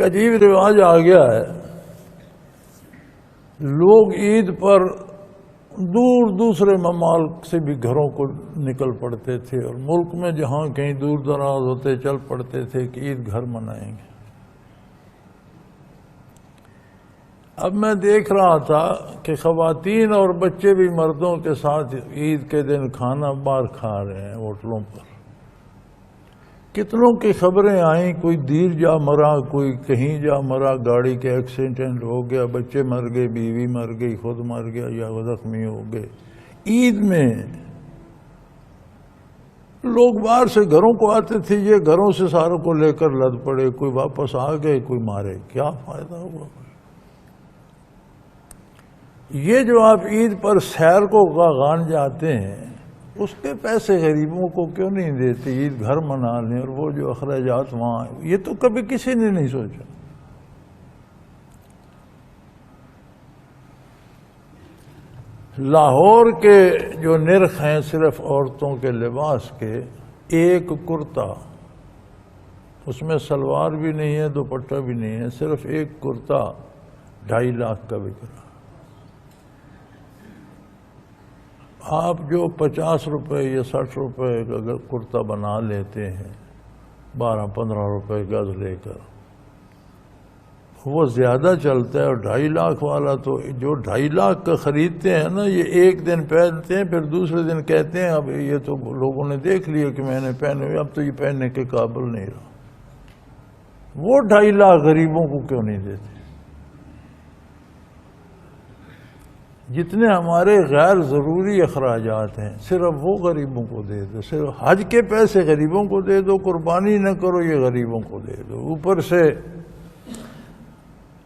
ایک عجیب رواج آ گیا ہے، لوگ عید پر دور دوسرے ممالک سے بھی گھروں کو نکل پڑتے تھے اور ملک میں جہاں کہیں دور دراز ہوتے چل پڑتے تھے کہ عید گھر منائیں گے۔ اب میں دیکھ رہا تھا کہ خواتین اور بچے بھی مردوں کے ساتھ عید کے دن کھانا باہر کھا رہے ہیں ہوٹلوں پر۔ کتنوں کی خبریں آئیں، کوئی دیر جا مرا، کوئی کہیں جا مرا، گاڑی کے ایکسیڈنٹ ہو گیا، بچے مر گئے، بیوی مر گئی، خود مر گیا یا زخمی ہو گئے۔ عید میں لوگ باہر سے گھروں کو آتے تھے، یہ گھروں سے ساروں کو لے کر لد پڑے، کوئی واپس آ گئے، کوئی مارے۔ کیا فائدہ ہوا؟ یہ جو آپ عید پر سیر کو غان جاتے ہیں، اس کے پیسے غریبوں کو کیوں نہیں دیتے؟ عید گھر منا لیں، اور وہ جو اخراجات وہاں، یہ تو کبھی کسی نے نہیں سوچا۔ لاہور کے جو نرخ ہیں صرف عورتوں کے لباس کے، ایک کرتا، اس میں سلوار بھی نہیں ہے، دوپٹہ بھی نہیں ہے، صرف ایک کرتا 2.5 لاکھ کا بک رہا۔ آپ جو 50 روپے یا 60 روپے کا کرتا بنا لیتے ہیں 12-15 روپے گز لے کر، وہ زیادہ چلتا ہے، اور 2.5 لاکھ والا تو جو 2.5 لاکھ کا خریدتے ہیں نا، یہ ایک دن پہنتے ہیں، پھر دوسرے دن کہتے ہیں اب یہ تو لوگوں نے دیکھ لیا کہ میں نے پہنے ہوئے، اب تو یہ پہننے کے قابل نہیں رہا۔ وہ 2.5 لاکھ غریبوں کو کیوں نہیں دیتے؟ جتنے ہمارے غیر ضروری اخراجات ہیں صرف وہ غریبوں کو دے دو، صرف حج کے پیسے غریبوں کو دے دو، قربانی نہ کرو، یہ غریبوں کو دے دو۔ اوپر سے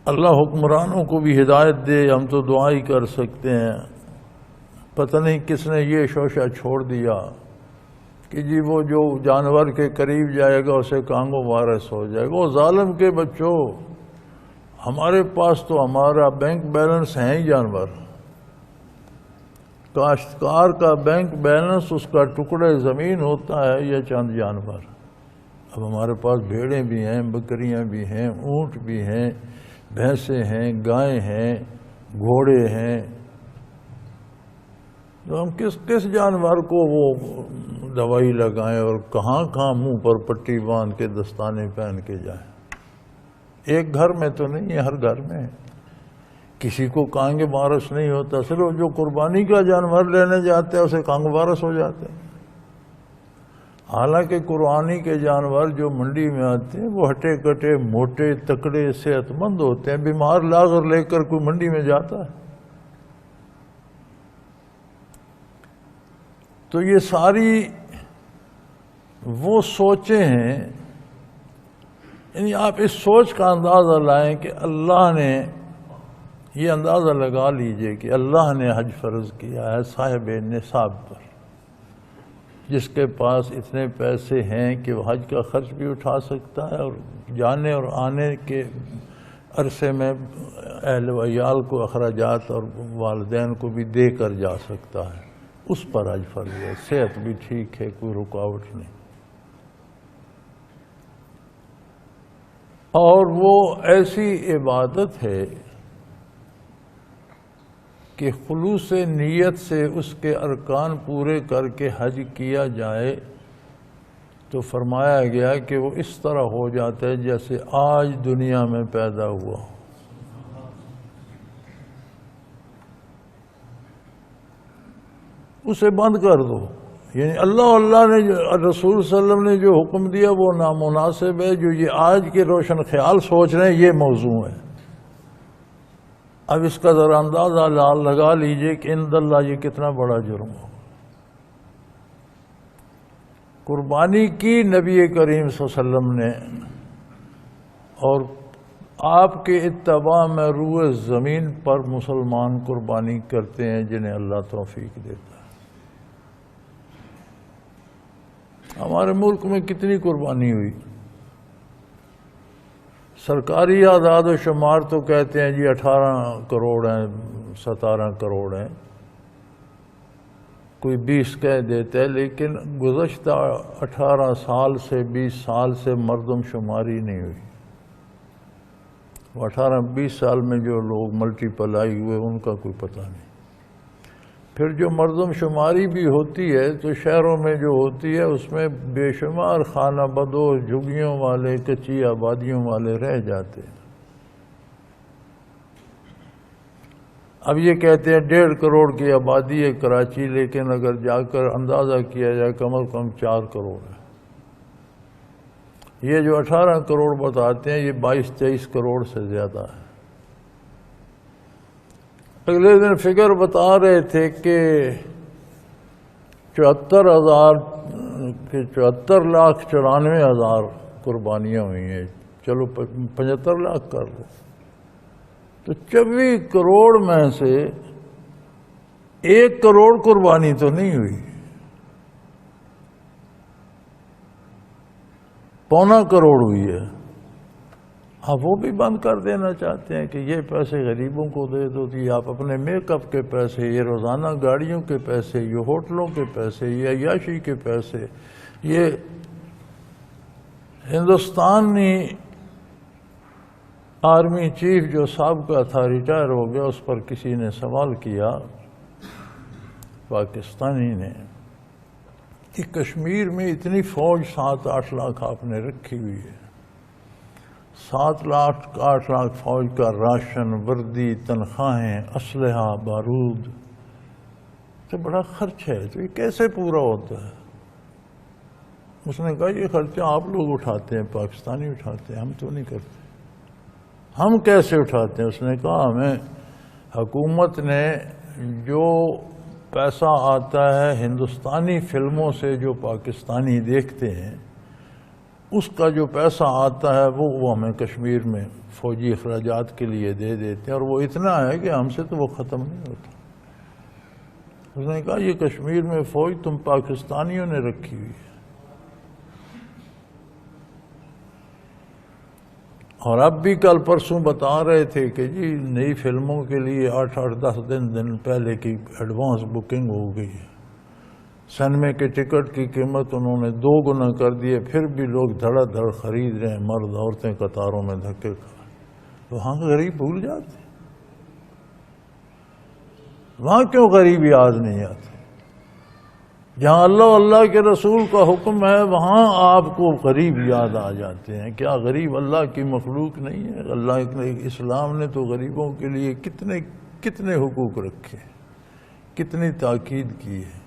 اللہ حکمرانوں کو بھی ہدایت دے، ہم تو دعا ہی کر سکتے ہیں۔ پتہ نہیں کس نے یہ شوشہ چھوڑ دیا کہ جی وہ جو جانور کے قریب جائے گا اسے کانگو وائرس ہو جائے گا۔ وہ ظالم کے بچوں، ہمارے پاس تو ہمارا بینک بیلنس ہے ہی جانور۔ کاشتکار کا بینک بیلنس اس کا ٹکڑے زمین ہوتا ہے یا چند جانور۔ اب ہمارے پاس بھیڑیں بھی ہیں، بکریاں بھی ہیں، اونٹ بھی ہیں، بھینسیں ہیں، گائیں ہیں، گھوڑے ہیں، تو ہم کس جانور کو وہ دوائی لگائیں اور کہاں کہاں منہ پر پٹی باندھ کے دستانے پہن کے جائیں؟ ایک گھر میں تو نہیں ہے، ہر گھر میں ہے۔ کسی کو کانگ وارث نہیں ہوتا، صرف جو قربانی کا جانور لینے جاتے ہیں اسے کانگ وارث ہو جاتے ہیں۔ حالانکہ قربانی کے جانور جو منڈی میں آتے ہیں وہ ہٹے کٹے، موٹے، تکڑے، صحت مند ہوتے ہیں۔ بیمار لاغر لے کر کوئی منڈی میں جاتا ہے؟ تو یہ ساری وہ سوچیں ہیں، یعنی آپ اس سوچ کا اندازہ لائیں کہ اللہ نے، یہ اندازہ لگا لیجئے کہ اللہ نے حج فرض کیا ہے صاحب نصاب پر، جس کے پاس اتنے پیسے ہیں کہ وہ حج کا خرچ بھی اٹھا سکتا ہے اور جانے اور آنے کے عرصے میں اہل و عیال کو اخراجات اور والدین کو بھی دے کر جا سکتا ہے، اس پر حج فرض ہے۔ صحت بھی ٹھیک ہے، کوئی رکاوٹ نہیں، اور وہ ایسی عبادت ہے کہ خلوص نیت سے اس کے ارکان پورے کر کے حج کیا جائے تو فرمایا گیا کہ وہ اس طرح ہو جاتا ہے جیسے آج دنیا میں پیدا ہوا۔ اسے بند کر دو، یعنی اللہ نے رسول صلی اللہ علیہ وسلم نے جو حکم دیا وہ نامناسب ہے۔ جو یہ آج کے روشن خیال سوچ رہے ہیں یہ موضوع ہے۔ اب اس کا ذرا اندازہ لگا لیجئے کہ عند اللہ یہ کتنا بڑا جرم ہو۔ قربانی کی نبی کریم صلی اللہ علیہ وسلم نے، اور آپ کے اتباع میں روئے زمین پر مسلمان قربانی کرتے ہیں جنہیں اللہ توفیق دیتا ہے۔ ہمارے ملک میں کتنی قربانی ہوئی؟ سرکاری اعداد و شمار تو کہتے ہیں جی 18 کروڑ ہیں، 17 کروڑ ہیں، کوئی 20 کہہ دیتا ہے، لیکن گزشتہ 18 سال سے 20 سال سے مردم شماری نہیں ہوئی۔ 18-20 سال میں جو لوگ ملٹیپل آئی ہوئے ان کا کوئی پتہ نہیں۔ پھر جو مردم شماری بھی ہوتی ہے تو شہروں میں جو ہوتی ہے اس میں بے شمار خانہ بدوش جھگیوں والے کچی آبادیوں والے رہ جاتے ہیں۔ اب یہ کہتے ہیں 1.5 کروڑ کی آبادی ہے کراچی، لیکن اگر جا کر اندازہ کیا جائے کم از کم 4 کروڑ ہے۔ یہ جو 18 کروڑ بتاتے ہیں یہ 22-23 کروڑ سے زیادہ ہے۔ اگلے دن فگر بتا رہے تھے کہ 74,94,000 قربانیاں ہوئی ہیں، چلو 75 لاکھ کر لو، تو 24 کروڑ میں سے 1 کروڑ قربانی تو نہیں ہوئی، 1.25 کروڑ ہوئی ہے۔ آپ وہ بھی بند کر دینا چاہتے ہیں کہ یہ پیسے غریبوں کو دے دو، کہ آپ اپنے میک اپ کے پیسے، یہ روزانہ گاڑیوں کے پیسے، یہ ہوٹلوں کے پیسے، یہ عیاشی کے پیسے۔ یہ ہندوستانی آرمی چیف جو سابقہ تھا، ریٹائر ہو گیا، اس پر کسی نے سوال کیا پاکستانی نے کہ کشمیر میں اتنی فوج 7-8 لاکھ آپ نے رکھی ہوئی ہے، 7-8 لاکھ فوج کا راشن، وردی، تنخواہیں، اسلحہ، بارود، تو بڑا خرچ ہے، تو یہ کیسے پورا ہوتا ہے؟ اس نے کہا یہ خرچہ آپ لوگ اٹھاتے ہیں، پاکستانی اٹھاتے ہیں، ہم تو نہیں کرتے۔ ہم کیسے اٹھاتے ہیں؟ اس نے کہا ہمیں حکومت نے جو پیسہ آتا ہے ہندوستانی فلموں سے جو پاکستانی دیکھتے ہیں، اس کا جو پیسہ آتا ہے وہ ہمیں کشمیر میں فوجی اخراجات کے لیے دے دیتے ہیں، اور وہ اتنا ہے کہ ہم سے تو وہ ختم نہیں ہوتا۔ اس نے کہا یہ کشمیر میں فوج تم پاکستانیوں نے رکھی ہوئی ہے، اور اب بھی کل پرسوں بتا رہے تھے کہ جی نئی فلموں کے لیے 8-10 دن پہلے کی ایڈوانس بکنگ ہو گئی ہے، سنیما کے ٹکٹ کی قیمت انہوں نے 2 گنا کر دیے، پھر بھی لوگ دھڑا دھڑ خرید رہے ہیں، مرد عورتیں قطاروں میں دھکے کھا رہے ہیں۔ تو وہاں غریب بھول جاتے ہیں، وہاں کیوں غریب یاد نہیں آتے؟ جہاں اللہ اللہ کے رسول کا حکم ہے وہاں آپ کو غریب یاد آ جاتے ہیں۔ کیا غریب اللہ کی مخلوق نہیں ہے؟ اللہ اسلام نے تو غریبوں کے لیے کتنے حقوق رکھے، کتنی تاکید کی ہے۔